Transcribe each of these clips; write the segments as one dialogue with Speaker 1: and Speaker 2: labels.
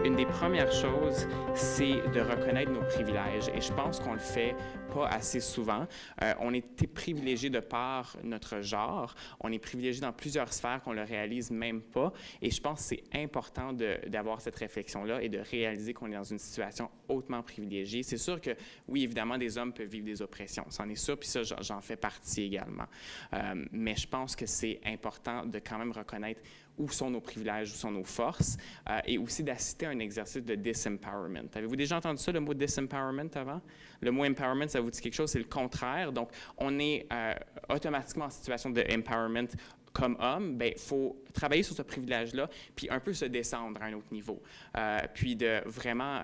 Speaker 1: Une des premières choses, c'est de reconnaître nos privilèges. Et je pense qu'on le fait pas assez souvent. On est privilégié de par notre genre. On est privilégié dans plusieurs sphères qu'on ne le réalise même pas. Et je pense que c'est important d'avoir cette réflexion-là et de réaliser qu'on est dans une situation hautement privilégiée. C'est sûr que, oui, évidemment, des hommes peuvent vivre des oppressions. C'en est ça, puis ça, j'en fais partie également. Mais je pense que c'est important de quand même reconnaître où sont nos privilèges, où sont nos forces, et aussi d'assister à un exercice de disempowerment. Avez-vous déjà entendu ça, le mot disempowerment avant? Le mot empowerment, ça vous dit quelque chose? C'est le contraire. Donc, on est automatiquement en situation de empowerment comme homme. Bien, il faut travailler sur ce privilège-là, puis un peu se descendre à un autre niveau. Puis de vraiment,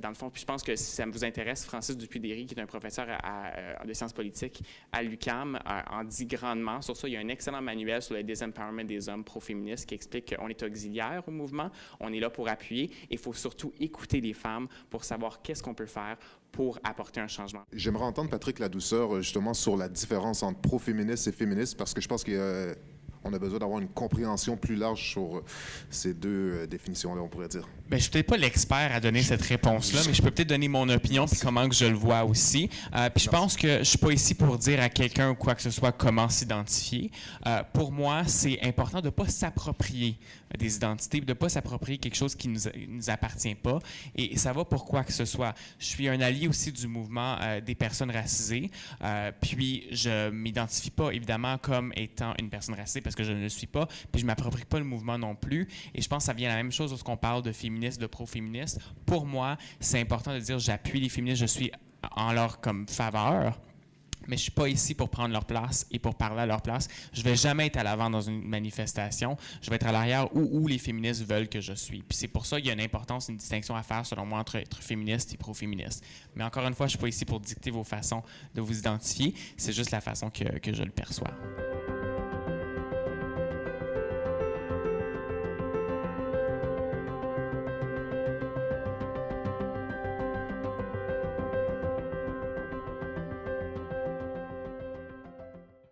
Speaker 1: dans le fond, puis je pense que si ça vous intéresse, Francis Dupuy-Derry, qui est un professeur de sciences politiques à l'UQAM, en dit grandement sur ça. Il y a un excellent manuel sur le disempowerment des hommes pro-féministes qui explique qu'on est auxiliaire au mouvement, on est là pour appuyer, et il faut surtout écouter les femmes pour savoir qu'est-ce qu'on peut faire pour apporter un changement.
Speaker 2: J'aimerais entendre Patrick Ladouceur justement sur la différence entre pro-féministe et féministe, parce que je pense qu'on a besoin d'avoir une compréhension plus large sur ces deux définitions-là, on pourrait dire.
Speaker 3: Bien, je ne suis peut-être pas l'expert à donner cette réponse-là, mais je peux peut-être donner mon opinion puis comment que je le vois aussi. Puis je pense que je ne suis pas ici pour dire à quelqu'un ou quoi que ce soit comment s'identifier. Pour moi, c'est important de ne pas s'approprier des identités, de ne pas s'approprier quelque chose qui ne nous appartient pas. Et ça va pour quoi que ce soit. Je suis un allié aussi du mouvement des personnes racisées. Puis je ne m'identifie pas évidemment comme étant une personne racisée parce que je ne le suis pas. Puis je ne m'approprie pas le mouvement non plus. Et je pense que ça vient la même chose lorsqu'on parle de féministes, de pro-féministes. Pour moi, c'est important de dire j'appuie les féministes, je suis en leur comme faveur. Mais je ne suis pas ici pour prendre leur place et pour parler à leur place. Je ne vais jamais être à l'avant dans une manifestation. Je vais être à l'arrière où les féministes veulent que je suis. Puis c'est pour ça qu'il y a une importance, une distinction à faire, selon moi, entre être féministe et pro-féministe. Mais encore une fois, je ne suis pas ici pour dicter vos façons de vous identifier. C'est juste la façon que je le perçois.